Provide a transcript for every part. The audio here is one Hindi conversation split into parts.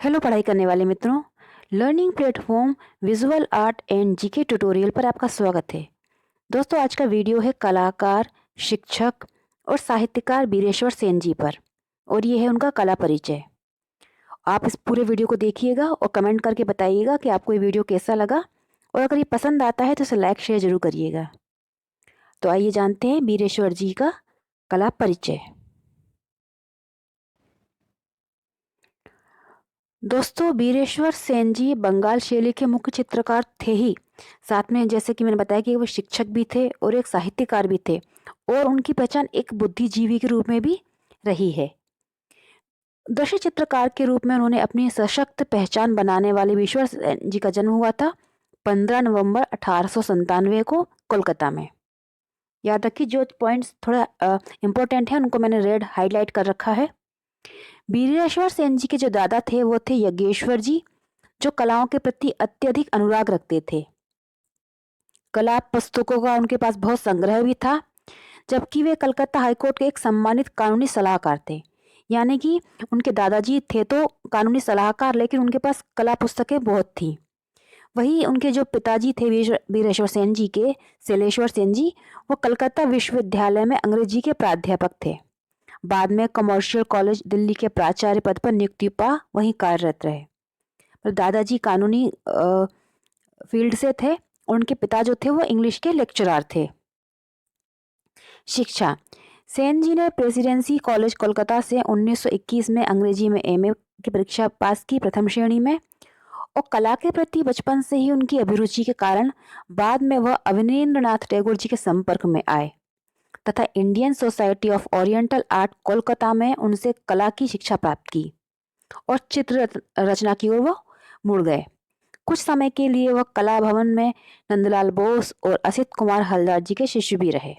हेलो पढ़ाई करने वाले मित्रों। Learning platform visual art and GK tutorial पर आपका स्वागत है। दोस्तों, आज का वीडियो है कलाकार, शिक्षक और साहित्यकार बीरेश्वर सेन जी पर, और ये है उनका कला परिचय। आप इस पूरे वीडियो को देखिएगा और कमेंट करके बताइएगा कि आपको ये वीडियो कैसा लगा, और अगर ये पसंद आता है तो इसे लाइक शेयर जरूर करिएगा। तो आइए जानते हैं बीरेश्वर जी का कला परिचय। दोस्तों, बीरेश्वर सेन जी बंगाल शैली के मुख्य चित्रकार थे ही, साथ में जैसे कि मैंने बताया कि वो शिक्षक भी थे और एक साहित्यकार भी थे, और उनकी पहचान एक बुद्धिजीवी के रूप में भी रही है। दृश्य चित्रकार के रूप में उन्होंने अपनी सशक्त पहचान बनाने वाले बीरेश्वर सेन जी का जन्म हुआ था 15 नवंबर 1897 को कोलकाता में। याद रखिए, जो पॉइंट्स थोड़ा इम्पोर्टेंट है उनको मैंने रेड हाईलाइट कर रखा है। बीरेश्वर सेन जी के जो दादा थे वो थे यज्ञेश्वर जी, जो कलाओं के प्रति अत्यधिक अनुराग रखते थे। कला पुस्तकों का उनके पास बहुत संग्रह भी था, जबकि वे कलकत्ता हाईकोर्ट के एक सम्मानित कानूनी सलाहकार थे। यानी कि उनके दादाजी थे तो कानूनी सलाहकार, लेकिन उनके पास कला पुस्तकें बहुत थी। वही उनके जो पिताजी थे बीरेश्वर सेन जी के, शैलेश्वर सेन जी, वो कलकत्ता विश्वविद्यालय में अंग्रेजी के प्राध्यापक थे। बाद में कमर्शियल कॉलेज दिल्ली के प्राचार्य पद पर नियुक्ति पा वहीं कार्यरत रहे। दादाजी कानूनी फील्ड से थे, और उनके पिता जो थे वो इंग्लिश के लेक्चरर थे। शिक्षा: सेन जी ने प्रेसिडेंसी कॉलेज कोलकाता से 1921 में अंग्रेजी में एमए की परीक्षा पास की प्रथम श्रेणी में, और कला के प्रति बचपन से ही उनकी अभिरुचि के कारण बाद में वह अवनींद्रनाथ टैगोर जी के संपर्क में आए तथा Indian society of oriental art Kolkata में उनसे कला की शिक्षा प्राप्त की और चित्र रचना की ओर वो मुड़ गए। कुछ समय के लिए वह कला भवन में नंदलाल बोस और असित कुमार हलदर जी के शिष्य भी रहे।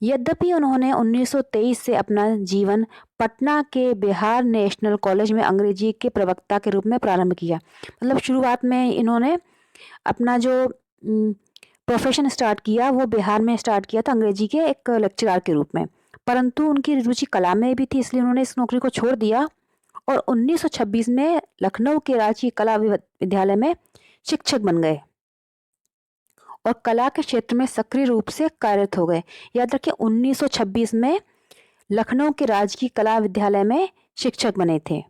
यद्यपि उन्होंने 1923 से अपना जीवन पटना के बिहार नेशनल कॉलेज में अंग्रेजी के प्रवक्ता के रूप में प्रारंभ किया। मतलब शुरुआत में इन्होंने अपना जो प्रोफेशन स्टार्ट किया वो बिहार में स्टार्ट किया था, अंग्रेजी के एक लेक्चरर के रूप में, परंतु उनकी रुचि कला में भी थी, इसलिए उन्होंने इस नौकरी को छोड़ दिया और 1926 में लखनऊ के राजकीय कला विद्यालय में शिक्षक बन गए और कला के क्षेत्र में सक्रिय रूप से कार्यरत हो गए। याद रखिए, 1926 में लखनऊ के राजकीय कला विद्यालय में शिक्षक बने थे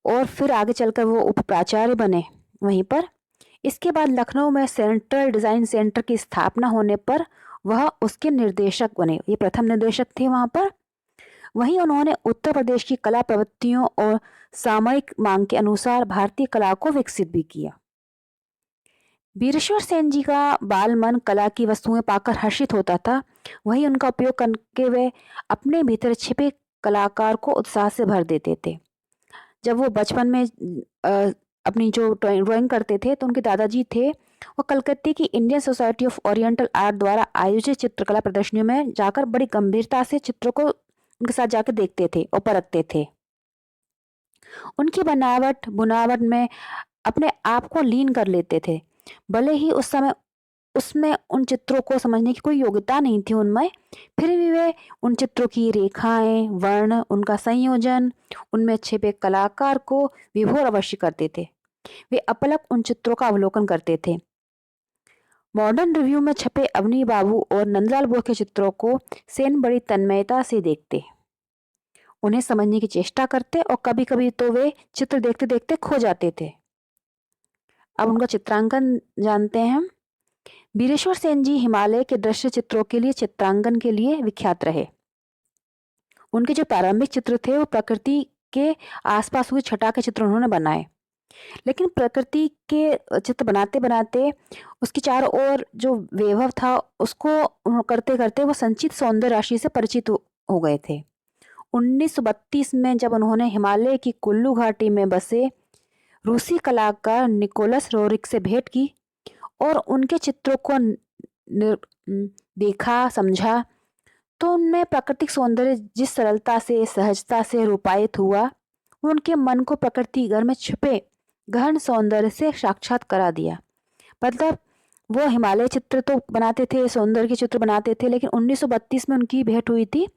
और फिर आगे चलकर वो उप प्राचार्य बने वहीं पर। इसके बाद लखनऊ में सेंट्रल डिजाइन सेंटर की स्थापना होने पर वह उसके निर्देशक बने, ये प्रथम निर्देशक थे वहां पर। वहीं उन्होंने उत्तर प्रदेश की कला प्रवृत्तियों और सामयिक मांग के अनुसार भारतीय कला को विकसित भी किया। बीरेश्वर सेन जी का बाल मन कला की वस्तुएं पाकर हर्षित होता था, वहीं उनका उपयोग करके वे अपने भीतर छिपे कलाकार को उत्साह से भर देते थे। जब वो बचपन में अपनी जो ड्राइंग करते थे तो उनके दादाजी थे वो कलकत्ते की Indian society of oriental art द्वारा आयोजित चित्रकला प्रदर्शनियों में जाकर बड़ी गंभीरता से चित्रों को उनके साथ जाकर देखते थे और परखते थे। उनकी बनावट बुनावट में अपने आप को लीन कर लेते थे, भले ही उस समय उसमें उन चित्रों को समझने की कोई योग्यता नहीं थी उनमें, फिर भी वे उन चित्रों की रेखाएं, वर्ण, उनका संयोजन, उनमें छिपे कलाकार को विभोर अवश्य करते थे। वे अपलक उन चित्रों का अवलोकन करते थे। मॉडर्न रिव्यू में छपे अवनी बाबू और नंदलाल बोस के चित्रों को सेन बड़ी तन्मयता से देखते, उन्हें समझने की चेष्टा करते और कभी कभी तो वे चित्र देखते देखते खो जाते थे। अब उनका चित्रांकन जानते हैं हम। बीरेश्वर सेन जी हिमालय के दृश्य चित्रों के लिए चित्रांकन के लिए विख्यात रहे। उनके जो प्रारंभिक चित्र थे वो प्रकृति के आसपास हुए छटा के चित्र उन्होंने बनाए, लेकिन प्रकृति के चित्र बनाते बनाते उसकी चारों ओर जो वैभव था उसको करते करते वो संचित सौंदर्य राशि से परिचित हो गए थे। 1932 में जब उन्होंने हिमालय की कुल्लू घाटी में बसे रूसी कलाकार निकोलस रोरिक से भेंट की और उनके चित्रों को देखा, समझा, तो उनमें प्राकृतिक सौंदर्य जिस सरलता से, सहजता से रूपायित हुआ, उनके मन को प्रकृति घर में छुपे गहन सौंदर्य से साक्षात करा दिया। मतलब वो हिमालय चित्र तो बनाते थे, सौंदर्य के चित्र बनाते थे, लेकिन 1932 में उनकी भेंट हुई थी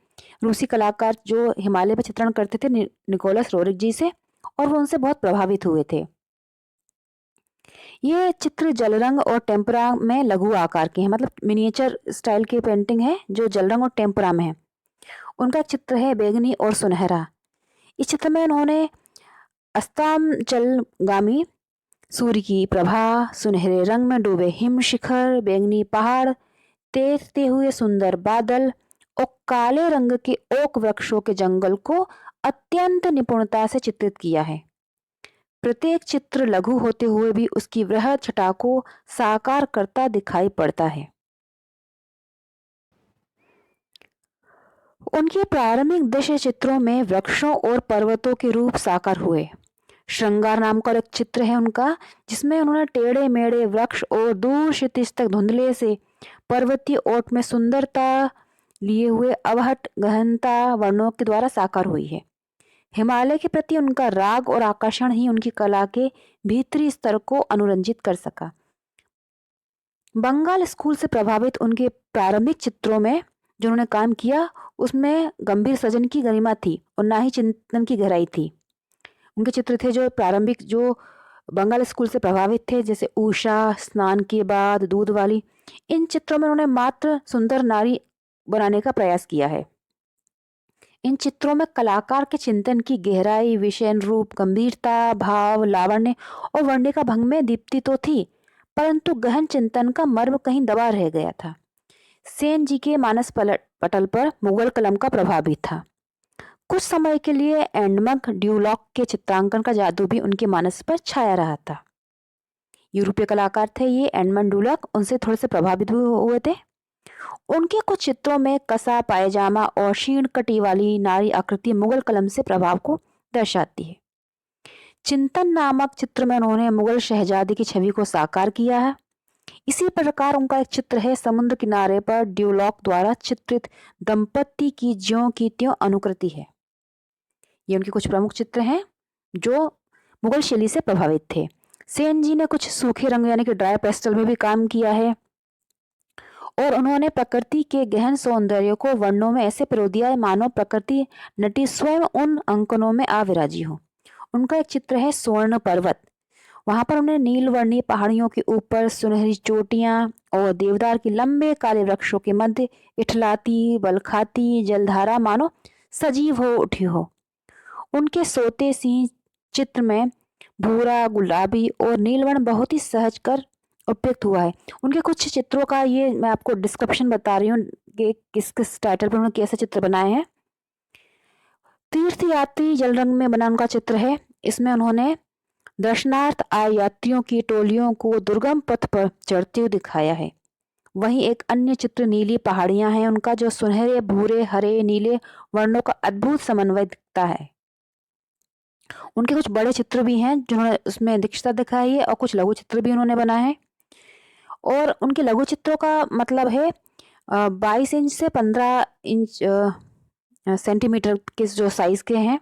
रूसी कलाकार जो हिमालय पर चित्रण करते थे निकोलस रोरिक जी से, और वो उनसे बहुत प्रभावित हुए थे। ये चित्र जल रंग और टेम्परा में लघु आकार के हैं, मतलब मिनिएचर स्टाइल की पेंटिंग है जो जल रंग और टेम्परा में है। उनका चित्र है बैंगनी और सुनहरा। इस चित्र में उन्होंने अस्ताचलगामी सूर्य की प्रभा, सुनहरे रंग में डूबे हिम शिखर, बैंगनी पहाड़, तैरते हुए सुंदर बादल और काले रंग के ओक वृक्षों के जंगल को अत्यंत निपुणता से चित्रित किया है। प्रत्येक चित्र लघु होते हुए भी उसकी वृहद छटा को साकार करता दिखाई पड़ता है। उनके प्रारंभिक दृश्य चित्रों में वृक्षों और पर्वतों के रूप साकार हुए। श्रृंगार नाम का एक चित्र है उनका, जिसमें उन्होंने टेढ़े मेढ़े वृक्ष और दूर क्षितिज तक धुंधले से पर्वतीय ओट में सुंदरता लिए हुए अवहट गहनता वर्णों के द्वारा साकार हुई है। हिमालय के प्रति उनका राग और आकर्षण ही उनकी कला के भीतरी स्तर को अनुरंजित कर सका। बंगाल स्कूल से प्रभावित उनके प्रारंभिक चित्रों में जो उन्होंने काम किया, उसमें गंभीर सजन की गरिमा थी और ना ही चिंतन की गहराई थी। उनके चित्र थे जो प्रारंभिक, जो बंगाल स्कूल से प्रभावित थे, जैसे उषा, स्नान के बाद, दूध वाली। इन चित्रों में उन्होंने मात्र सुंदर नारी बनाने का प्रयास किया है। इन चित्रों में कलाकार के चिंतन की गहराई, विषय रूप, गंभीरता, भाव, लावण्य और वर्ण्य का भंग में दीप्ति तो थी, परंतु गहन चिंतन का मर्म कहीं दबा रह गया था। सेन जी के मानस पटल पर मुगल कलम का प्रभाव भी था। कुछ समय के लिए एडमंड ड्यूलॉक के चित्रांकन का जादू भी उनके मानस पर छाया रहा था। यूरोपीय कलाकार थे ये एडमंड ड्यूलॉक, उनसे थोड़े से प्रभावित हुए थे। उनके कुछ चित्रों में कसा पायजामा और क्षीण कटी वाली नारी आकृति मुगल कलम से प्रभाव को दर्शाती है। चिंतन नामक चित्र में उन्होंने मुगल शहजादी की छवि को साकार किया है। इसी प्रकार उनका एक चित्र है समुद्र किनारे पर ड्यूलॉक द्वारा चित्रित दंपति की ज्यों की त्यों अनुकृति है। ये उनके कुछ प्रमुख चित्र हैं जो मुगल शैली से प्रभावित थे। सेन जी ने कुछ सूखे रंग यानी कि ड्राई पेस्टल में भी काम किया है और उन्होंने प्रकृति के गहन सौंदर्य को वर्णों में ऐसे पिरो दिया मानो प्रकृति नटी स्वयं उन अंकनों में आ विराजी हो। उनका एक चित्र है स्वर्ण पर्वत। वहां पर उन्हें नीलवर्णीय पहाड़ियों के ऊपर सुनहरी चोटियां और देवदार के लंबे काले वृक्षों के मध्य इठलाती बलखाती जलधारा मानो सजीव हो उठी हो। उनके सोते सिंह चित्र में भूरा, गुलाबी और नीलवर्ण बहुत ही सहज कर उपयुक्त हुआ है। उनके कुछ चित्रों का ये मैं आपको डिस्क्रिप्शन बता रही हूँ कि किस किस टाइटल पर उन्होंने कैसे चित्र बनाए हैं। तीर्थयात्री जल रंग में बना उनका चित्र है। इसमें उन्होंने दर्शनार्थ आए यात्रियों की टोलियों को दुर्गम पथ पर चढ़ते हुए दिखाया है। वहीं एक अन्य चित्र नीली पहाड़ियां हैं उनका, जो सुनहरे, भूरे, हरे, नीले वर्णों का अद्भुत समन्वय दिखता है। उनके कुछ बड़े चित्र भी हैं जिन्होंने उसमें दीक्षता दिखाई है और कुछ लघु चित्र भी उन्होंने बनाए हैं। और उनके लघु चित्रों का मतलब है 22 इंच से 15 इंच सेंटीमीटर के जो साइज के हैं,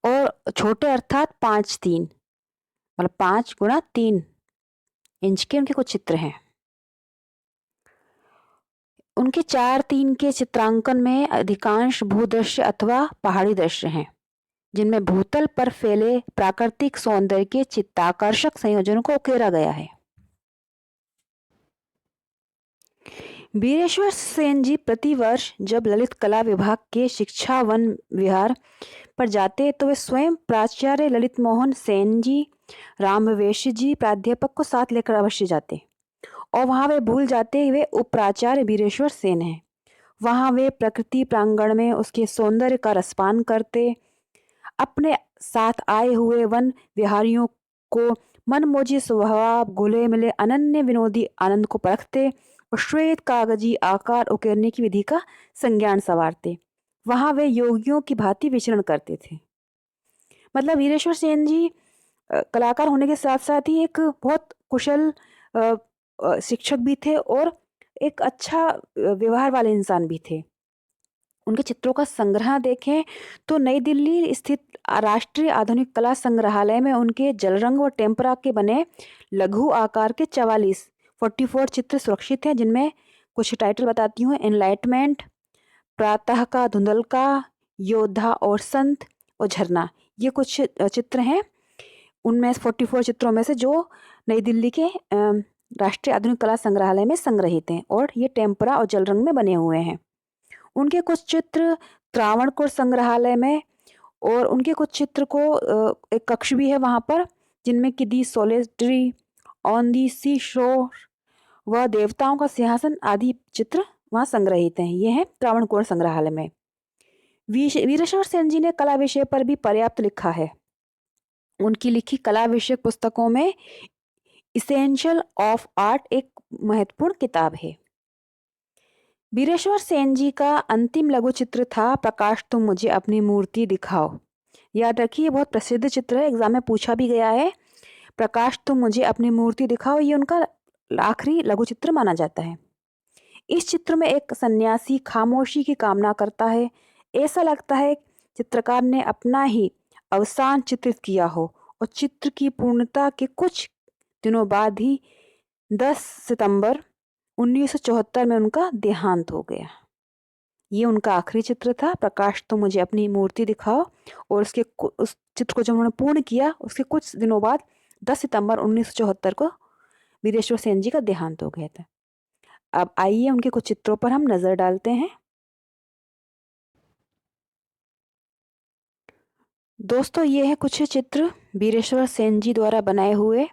और छोटे अर्थात 5-3 मतलब 5 × 3 इंच के उनके कुछ चित्र हैं। उनके 4-3 के चित्रांकन में अधिकांश भूदृश्य अथवा पहाड़ी दृश्य हैं, जिनमें भूतल पर फैले प्राकृतिक सौंदर्य के चित्ताकर्षक संयोजनों को उकेरा गया है। वीरेश्वर सेन जी प्रतिवर्ष जब ललित कला विभाग के शिक्षा वन विहार पर जाते तो वे स्वयं प्राचार्य ललित मोहन सेन जी, रामवेश जी प्राध्यापक को साथ लेकर अवश्य जाते, और वहां वे भूल जाते वे उपप्राचार्य वीरेश्वर सेन हैं। वहां वे प्रकृति प्रांगण में उसके सौंदर्य का रसपान करते, अपने साथ आए हुए वन विहारियों को मनमोजी स्वभाव, घुले मिले अनन्य विनोदी आनंद को परखते और श्वेत कागजी आकार उकेरने की विधि का संज्ञान संवारते। वहां वे योगियों की भांति विचरण करते थे। मतलब वीरेश्वर सेन जी कलाकार होने के साथ साथ ही एक बहुत कुशल शिक्षक भी थे और एक अच्छा व्यवहार वाले इंसान भी थे। उनके चित्रों का संग्रह देखें तो नई दिल्ली स्थित राष्ट्रीय आधुनिक कला संग्रहालय में उनके जल रंग और टेम्परा के बने लघु आकार के 44 चित्र सुरक्षित हैं, जिनमें कुछ टाइटल बताती हूँ। एनलाइटमेंट, प्रातः का धुंधल का, योद्धा और संत, और झरना, ये कुछ चित्र हैं उनमें 44 चित्रों में से जो नई दिल्ली के राष्ट्रीय आधुनिक कला संग्रहालय में संग्रहित हैं और ये टेम्परा और जल रंग में बने हुए हैं। उनके कुछ चित्र त्रावणकोर संग्रहालय में और उनके कुछ चित्र को एक कक्ष भी है वहाँ पर, जिनमें कि दी सोलिटरी ऑन दी सी शोर व देवताओं का सिंहासन आदि चित्र वहाँ संग्रहित हैं। ये हैं त्रावणकोर संग्रहालय में। वीरेश्वर सेन जी ने कला विषय पर भी पर्याप्त लिखा है। उनकी लिखी कला विषयक पुस्तकों में इसेंशियल ऑफ आर्ट एक महत्वपूर्ण किताब है। वीरेश्वर सेन जी का अंतिम लघु चित्र था प्रकाश तुम मुझे अपनी मूर्ति दिखाओ। याद रखिए, बहुत प्रसिद्ध चित्र है, एग्जाम में पूछा भी गया है। प्रकाश तुम मुझे अपनी मूर्ति दिखाओ, ये उनका आखिरी लघु चित्र माना जाता है। इस चित्र में एक सन्यासी खामोशी की कामना करता है। ऐसा लगता है चित्रकार ने अपना ही अवसान चित्रित किया हो और चित्र की पूर्णता के कुछ दिनों बाद ही 10 सितंबर 1974 में उनका देहांत हो गया। ये उनका आखिरी चित्र था, प्रकाश तो मुझे अपनी मूर्ति दिखाओ, और उस चित्र को जब उन्होंने पूर्ण किया उसके कुछ दिनों बाद 10 सितंबर 1974 को वीरेश्वर सेन जी का देहांत हो गया था। अब आइए उनके कुछ चित्रों पर हम नज़र डालते हैं। दोस्तों, ये है कुछ चित्र वीरेश्वर सेन जी द्वारा बनाए हुए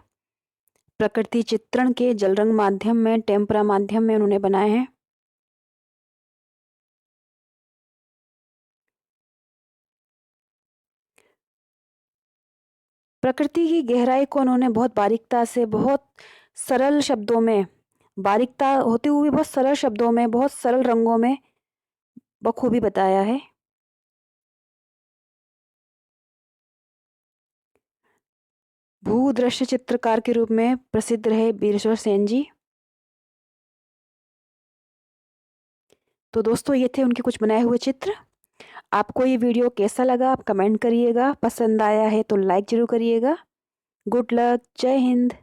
प्रकृति चित्रण के जल रंग माध्यम में, टेम्परा माध्यम में उन्होंने बनाए हैं। प्रकृति की गहराई को उन्होंने बहुत बारीकता से, बहुत सरल शब्दों में, बारीकता होते हुए बहुत सरल शब्दों में, बहुत सरल रंगों में बखूबी बताया है। भूदृश्य चित्रकार के रूप में प्रसिद्ध रहे वीरेश्वर सेन जी। तो दोस्तों, ये थे उनके कुछ बनाए हुए चित्र। आपको ये वीडियो कैसा लगा आप कमेंट करिएगा, पसंद आया है तो लाइक जरूर करिएगा। गुड लक, जय हिंद।